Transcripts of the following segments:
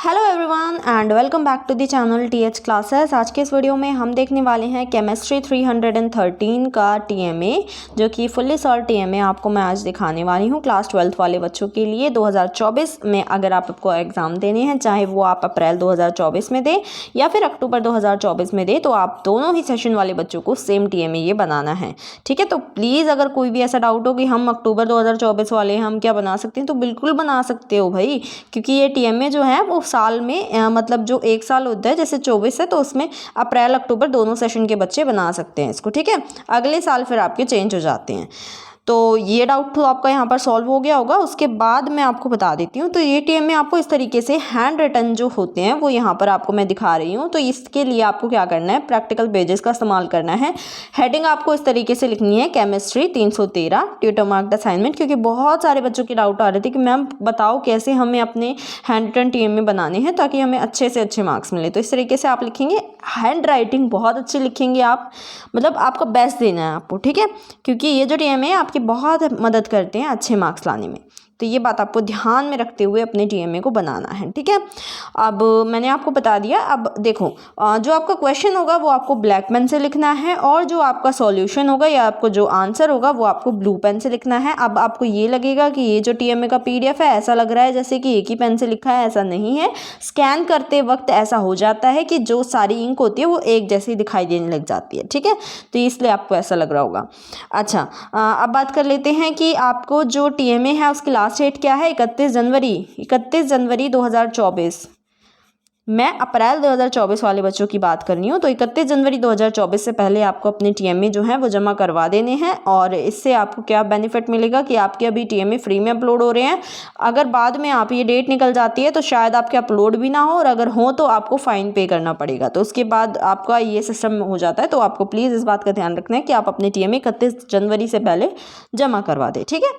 Hello everyone and welcome back to the channel TH classes. आज के इस video में हम देखने वाले हैं केमिस्ट्री 313 का टीएमए, जो कि फुल्ली सॉल्व टीएमए आपको मैं आज दिखाने वाली हूँ क्लास 12th वाले बच्चों के लिए 2024 में। अगर आपको एग्ज़ाम देने हैं, चाहे वो आप अप्रैल 2024 में दें या फिर अक्टूबर 2024 में दें, तो आप दोनों ही सेशन वाले बच्चों को सेम टीएमए ये बनाना है। ठीक है, तो प्लीज़ अगर कोई भी ऐसा डाउट हो कि हम अक्टूबर 2024 वाले हम क्या बना सकते हैं, तो बिल्कुल बना सकते हो भाई, क्योंकि ये टीएमए जो है वो साल में मतलब जो एक साल होता है, जैसे 24 है तो उसमें अप्रैल अक्टूबर दोनों सेशन के बच्चे बना सकते हैं इसको। ठीक है, अगले साल फिर आपके चेंज हो जाते हैं। तो ये डाउट तो आपका यहाँ पर सॉल्व हो गया होगा। उसके बाद मैं आपको बता देती हूँ, तो ये टीएमए आपको इस तरीके से हैंड रिटन जो होते हैं वो यहाँ पर आपको मैं दिखा रही हूँ। तो इसके लिए आपको क्या करना है, प्रैक्टिकल पेजेस का इस्तेमाल करना है। हेडिंग आपको इस तरीके से लिखनी है, केमिस्ट्री 313 ट्यूटर मार्क्ड असाइनमेंट, क्योंकि बहुत सारे बच्चों की डाउट आ रही थी कि मैम बताओ कैसे हमें अपने हैंड रिटन टीएमए बनाने हैं ताकि हमें अच्छे से अच्छे मार्क्स मिले। तो इस तरीके से आप लिखेंगे, हैंड राइटिंग बहुत अच्छी लिखेंगे आप, मतलब आपका बेस्ट देना है आपको। ठीक है, क्योंकि ये जो टीएमए है आपकी बहुत मदद करते हैं अच्छे मार्क्स लाने में। तो ये बात आपको ध्यान में रखते हुए अपने टीएमए को बनाना है। ठीक है, अब मैंने आपको बता दिया। अब देखो, जो आपका क्वेश्चन होगा वो आपको ब्लैक पेन से लिखना है, और जो आपका सॉल्यूशन होगा या आपको जो आंसर होगा वो आपको ब्लू पेन से लिखना है। अब आपको ये लगेगा कि ये जो टीएमए का पीडीएफ है, ऐसा लग रहा है जैसे कि एक ही पेन से लिखा है, ऐसा नहीं है। स्कैन करते वक्त ऐसा हो जाता है कि जो सारी इंक होती है वो एक जैसी दिखाई देने लग जाती है। ठीक है, तो इसलिए आपको ऐसा लग रहा होगा। अच्छा, अब बात कर लेते हैं कि आपको जो टीएमए है उसकी लास्ट डेट क्या है, 31 जनवरी 2024। मैं अप्रैल 2024 वाले बच्चों की बात कर रही हूँ। तो 31 जनवरी 2024 से पहले आपको अपने टीएमए जो है वो जमा करवा देने हैं, और इससे आपको क्या बेनिफिट मिलेगा कि आपके अभी टीएमए फ्री में अपलोड हो रहे हैं। अगर बाद में आप ये डेट निकल जाती है तो शायद आपके अपलोड भी ना हो, और अगर हो तो आपको फ़ाइन पे करना पड़ेगा। तो उसके बाद आपका ये सिस्टम हो जाता है। तो आपको प्लीज़ इस बात का ध्यान रखना है कि आप अपने टीएमए 31 जनवरी से पहले जमा करवा दें। ठीक है,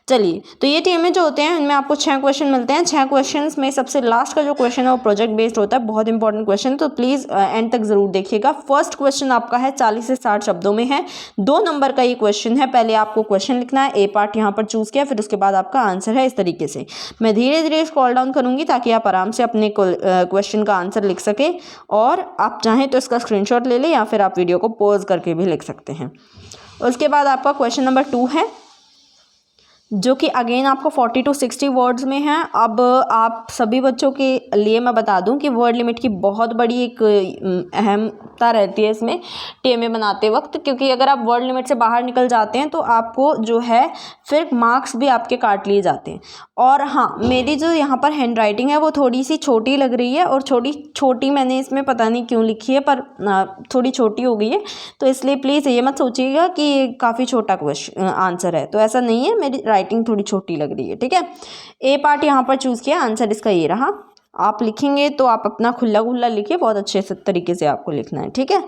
चलिए, तो ये टीएमए जो होते हैं इनमें आपको 6 क्वेश्चन मिलते हैं। 6 क्वेश्चन में सबसे लास्ट का जो क्वेश्चन है वो प्रोजेक्ट बेस्ड होता है, बहुत इंपॉर्टेंट क्वेश्चन, तो प्लीज़ एंड तक ज़रूर देखिएगा। फर्स्ट क्वेश्चन आपका है 40 से 60 शब्दों में है, 2 नंबर का ये क्वेश्चन है। पहले आपको क्वेश्चन लिखना है, ए पार्ट यहाँ पर चूज़ किया, फिर उसके बाद आपका आंसर है। इस तरीके से मैं धीरे धीरे स्क्रॉल डाउन करूँगी ताकि आप आराम से अपने क्वेश्चन का आंसर लिख सकें, और आप चाहें तो इसका स्क्रीनशॉट ले लें या फिर आप वीडियो को पॉज करके भी लिख सकते हैं। उसके बाद आपका क्वेश्चन नंबर 2 है, जो कि अगेन आपको 40 to 60 वर्ड्स में है। अब आप सभी बच्चों के लिए मैं बता दूं कि वर्ड लिमिट की बहुत बड़ी एक अहमता रहती है इसमें टीएमए बनाते वक्त, क्योंकि अगर आप वर्ड लिमिट से बाहर निकल जाते हैं तो आपको जो है फिर मार्क्स भी आपके काट लिए जाते हैं। और हाँ, मेरी जो यहाँ पर हैंड राइटिंग है वो थोड़ी सी छोटी लग रही है, और छोटी मैंने इसमें पता नहीं क्यों लिखी है, पर थोड़ी छोटी हो गई है, तो इसलिए प्लीज़ ये मत सोचिएगा कि ये काफ़ी छोटा क्वेश्चन आंसर है, तो ऐसा नहीं है, मेरी राइटिंग थोड़ी छोटी लग रही है। ठीक है, ए पार्ट यहाँ पर चूज़ किया, आंसर इसका ये रहा। आप लिखेंगे तो आप अपना खुला खुला लिखिए, बहुत अच्छे से तरीके से आपको लिखना है। ठीक है,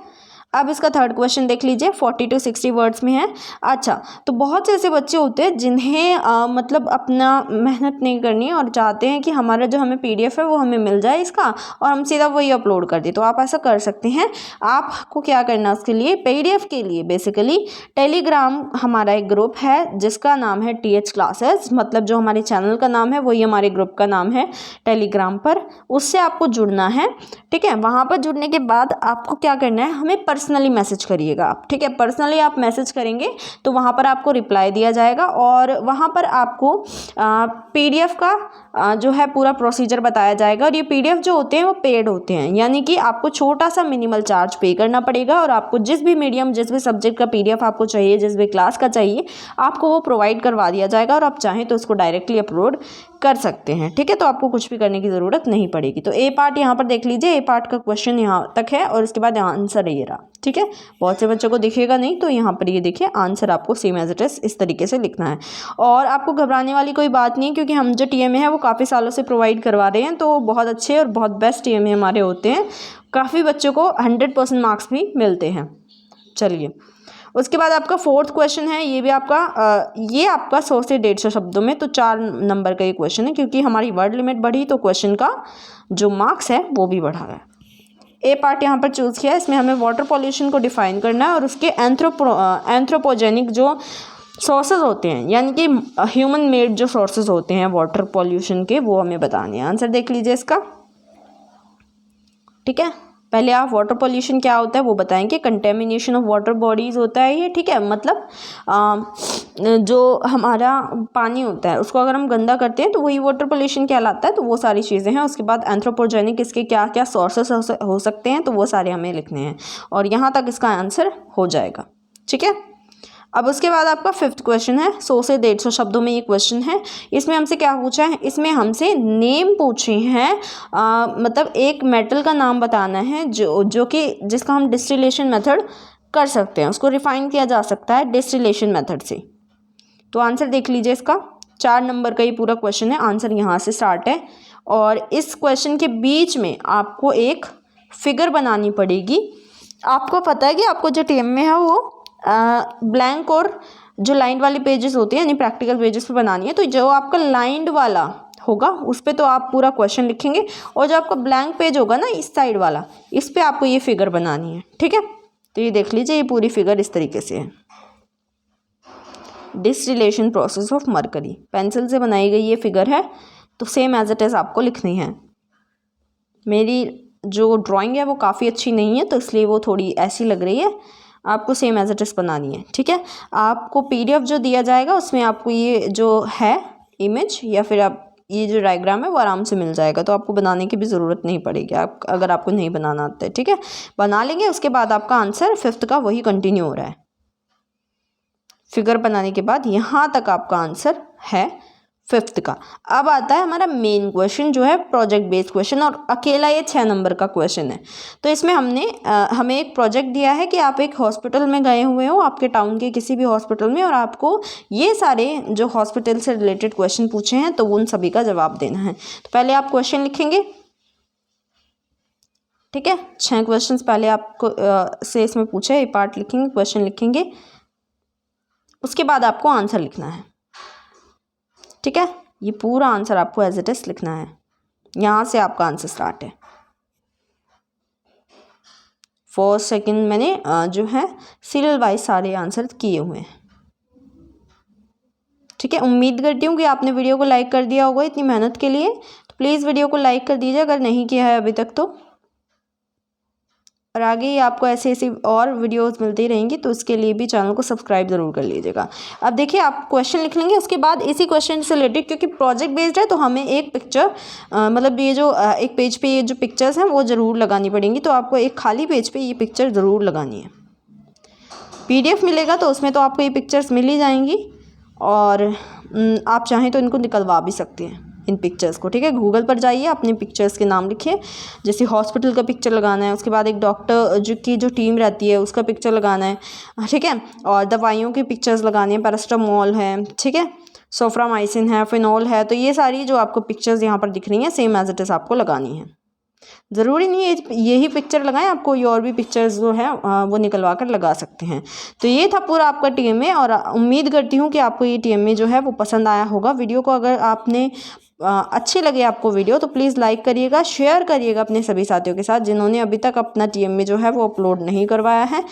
अब इसका थर्ड क्वेश्चन देख लीजिए, 40 to 60 वर्ड्स में है। अच्छा, तो बहुत से ऐसे बच्चे होते हैं जिन्हें मतलब अपना मेहनत नहीं करनी है और चाहते हैं कि हमारा जो हमें पीडीएफ है वो हमें मिल जाए इसका, और हम सीधा वही अपलोड कर दें। तो आप ऐसा कर सकते हैं। आपको क्या करना है उसके लिए, पीडीएफ के लिए बेसिकली टेलीग्राम हमारा एक ग्रुप है जिसका नाम है टीएच क्लासेस, मतलब जो हमारे चैनल का नाम है वही हमारे ग्रुप का नाम है टेलीग्राम पर, उससे आपको जुड़ना है। ठीक है, वहाँ पर जुड़ने के बाद आपको क्या करना है, हमें पर्सनली मैसेज करिएगा आप। ठीक है, पर्सनली आप मैसेज करेंगे तो वहाँ पर आपको रिप्लाई दिया जाएगा, और वहाँ पर आपको पीडीएफ का जो है पूरा प्रोसीजर बताया जाएगा। और ये पीडीएफ जो होते हैं वो पेड होते हैं, यानी कि आपको छोटा सा मिनिमल चार्ज पे करना पड़ेगा, और आपको जिस भी मीडियम, जिस भी सब्जेक्ट का पीडीएफ आपको चाहिए, जिस भी क्लास का चाहिए, आपको वो प्रोवाइड करवा दिया जाएगा, और आप चाहें तो उसको डायरेक्टली अपलोड कर सकते हैं। ठीक है, तो आपको कुछ भी करने की ज़रूरत नहीं पड़ेगी। तो ए पार्ट यहाँ पर देख लीजिए, ए पार्ट का क्वेश्चन यहाँ तक है, और इसके बाद आंसर ये रहा। ठीक है, बहुत से बच्चों को दिखेगा नहीं, तो यहाँ पर ये देखिए आंसर आपको सेम एज इट इज इस तरीके से लिखना है। और आपको घबराने वाली कोई बात नहीं, क्योंकि हम जो टीएमए है वो काफ़ी सालों से प्रोवाइड करवा रहे हैं, तो बहुत अच्छे और बहुत बेस्ट टीएमए हमारे होते हैं। काफ़ी बच्चों को 100% मार्क्स भी मिलते हैं। चलिए, उसके बाद आपका फोर्थ क्वेश्चन है, ये भी आपका 100 से 150 शब्दों में, तो 4 नंबर का ये क्वेश्चन है। क्योंकि हमारी वर्ड लिमिट बढ़ी तो क्वेश्चन का जो मार्क्स है वो भी बढ़ा है। ए पार्ट यहाँ पर चूज़ किया, इसमें हमें वाटर पॉल्यूशन को डिफाइन करना है, और उसके एंथ्रोपोजेनिक जो सोर्सेज होते हैं, यानी कि ह्यूमन मेड जो सोर्सेज होते हैं वाटर पॉल्यूशन के, वो हमें बताने हैं। आंसर देख लीजिए इसका। ठीक है। पहले आप वाटर पोल्यूशन क्या होता है वो बताएंगे। कंटेमिनेशन ऑफ वाटर बॉडीज़ होता है ये, ठीक है। मतलब जो हमारा पानी होता है उसको अगर हम गंदा करते हैं तो वही वाटर पोल्यूशन कहलाता है। तो वो सारी चीज़ें हैं। उसके बाद एंथ्रोपोजेनिक इसके क्या क्या सोर्सेस हो सकते हैं, तो वो सारे हमें लिखने हैं। और यहाँ तक इसका आंसर हो जाएगा, ठीक है। अब उसके बाद आपका 5th क्वेश्चन है। 100 से 150 शब्दों में ये क्वेश्चन है। इसमें हमसे क्या पूछा है, इसमें हमसे नेम पूछे हैं। मतलब एक मेटल का नाम बताना है जो कि जिसका हम डिस्टिलेशन मेथड कर सकते हैं, उसको रिफाइन किया जा सकता है डिस्टिलेशन मेथड से। तो आंसर देख लीजिए इसका। 4 नंबर का ये पूरा क्वेश्चन है। आंसर यहाँ से स्टार्ट है। और इस क्वेश्चन के बीच में आपको एक फिगर बनानी पड़ेगी। आपको पता है कि आपको जो टीएम में है वो ब्लैंक और जो लाइन वाली पेजेस होती है यानी प्रैक्टिकल पेजेस पे बनानी है। तो जो आपका लाइंड वाला होगा उस पे तो आप पूरा क्वेश्चन लिखेंगे, और जो आपका ब्लैंक पेज होगा ना इस साइड वाला, इस पे आपको ये फिगर बनानी है, ठीक है। तो ये देख लीजिए, ये पूरी फिगर इस तरीके से है। Distillation process of mercury, pencil से बनाई गई ये फिगर है। तो सेम एज इट इज़ आपको लिखनी है। मेरी जो ड्राइंग है वो काफ़ी अच्छी नहीं है तो इसलिए वो थोड़ी ऐसी लग रही है। आपको सेम एज इट इज़ बनानी है, ठीक है। आपको पीडीएफ जो दिया जाएगा उसमें आपको ये जो है इमेज या फिर आप ये जो डायग्राम है वो आराम से मिल जाएगा। तो आपको बनाने की भी ज़रूरत नहीं पड़ेगी आप अगर आपको नहीं बनाना आता है, ठीक है। बना लेंगे। उसके बाद आपका आंसर 5th का वही कंटिन्यू हो रहा है। फिगर बनाने के बाद यहाँ तक आपका आंसर है 5th का। अब आता है हमारा मेन क्वेश्चन जो है प्रोजेक्ट बेस्ड क्वेश्चन, और अकेला ये 6 नंबर का क्वेश्चन है। तो इसमें हमें एक प्रोजेक्ट दिया है कि आप एक हॉस्पिटल में गए हुए हो, आपके टाउन के किसी भी हॉस्पिटल में, और आपको ये सारे जो हॉस्पिटल से रिलेटेड क्वेश्चन पूछे हैं तो उन सभी का जवाब देना है। तो पहले आप क्वेश्चन लिखेंगे, ठीक है। 6 क्वेश्चन पहले आपको से इसमें पूछे, ये पार्ट लिखेंगे, क्वेश्चन लिखेंगे। उसके बाद आपको आंसर लिखना है, ठीक है। ये पूरा आंसर आपको एज इट इज लिखना है। यहाँ से आपका आंसर स्टार्ट है। 4 सेकेंड मैंने जो है सीरियल वाइज सारे आंसर किए हुए हैं, ठीक है। उम्मीद करती हूँ कि आपने वीडियो को लाइक कर दिया होगा इतनी मेहनत के लिए। तो प्लीज़ वीडियो को लाइक कर दीजिए अगर नहीं किया है अभी तक तो। और आगे ही आपको ऐसी ऐसी और वीडियोस मिलती रहेंगी, तो उसके लिए भी चैनल को सब्सक्राइब ज़रूर कर लीजिएगा। अब देखिए, आप क्वेश्चन लिख लेंगे। उसके बाद इसी क्वेश्चन से रिलेटेड, क्योंकि प्रोजेक्ट बेस्ड है तो हमें एक पिक्चर मतलब ये जो एक पेज पे ये जो पिक्चर्स हैं वो ज़रूर लगानी पड़ेंगी। तो आपको एक खाली पेज पे ये पिक्चर ज़रूर लगानी है। PDF मिलेगा तो उसमें तो आपको ये पिक्चर्स मिल ही जाएंगी, और आप चाहें तो इनको निकलवा भी सकते हैं इन पिक्चर्स को, ठीक है। गूगल पर जाइए, अपने पिक्चर्स के नाम लिखिए। जैसे हॉस्पिटल का पिक्चर लगाना है, उसके बाद एक डॉक्टर जो टीम रहती है उसका पिक्चर लगाना है, ठीक है। और दवाइयों की पिक्चर्स लगानी है, पैरास्टामोल है, ठीक है, सोफ्रामाइसिन है, फिनॉल है। तो ये सारी जो आपको पिक्चर्स यहाँ पर दिख रही हैं सेम एज इट इज़ आपको लगानी है। ज़रूरी नहीं है यही पिक्चर लगाएं, आपको कोई और भी पिक्चर्स जो है वो निकलवा कर लगा सकते हैं। तो ये था पूरा आपका TMA, और उम्मीद करती हूँ कि आपको ये TMA जो है वो पसंद आया होगा। वीडियो को अगर आपने अच्छी लगे आपको वीडियो तो प्लीज़ लाइक करिएगा, शेयर करिएगा अपने सभी साथियों के साथ जिन्होंने अभी तक अपना TMA जो है वो अपलोड नहीं करवाया है।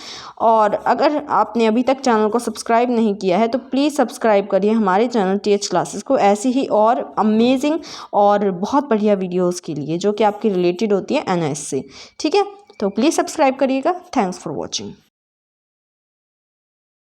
और अगर आपने अभी तक चैनल को सब्सक्राइब नहीं किया है तो प्लीज़ सब्सक्राइब करिए हमारे चैनल TH क्लासेस को, ऐसी ही और अमेजिंग और बहुत बढ़िया वीडियोज़ के लिए जो कि आपकी रिलेटेड होती है NS से, ठीक है। तो प्लीज़ सब्सक्राइब करिएगा। Thanks for watching.